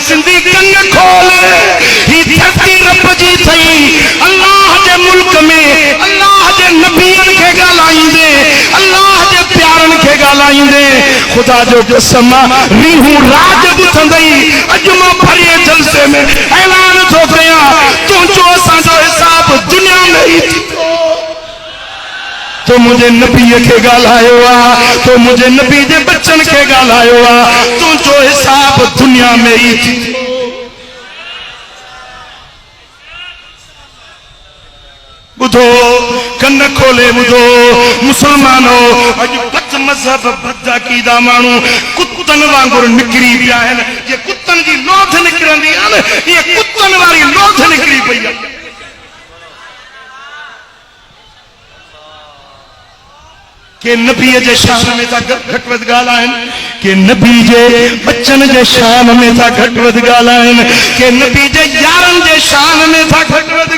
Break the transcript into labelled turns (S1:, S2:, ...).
S1: सिंधी कन खोल ही धरती रब जी थई अल्लाह जे मुल्क में अल्लाह जे नबियन के गालाइंदे अल्लाह जे प्यारन के गालाइंदे खुदा जो कसम रीहू राज बुथंदई अजमा भरिए जलसे में ऐलान थो कया तू जो असा जो हिसाब दुनिया में ही तो मुझे नबी के गालायो आ तो मुझे नबी जे बच्चन के गालायो आ तू जो हिसाब दुनिया में ही थी बुधो कन खोले बुधो मुसलमानो अज बद मजहब बद अकीदा मानू कुत्तन वांगुर निकरी पिया है ये कुत्तन की लोथ निकरंदी है ये कुत्तन वाली लोथ निकरी पई है के नबी जे शान में था घट वध गालाइन के नबी जे बच्चन जे शान में था घट वध गालाइन के नबी जे यारन जे शान में था घट वध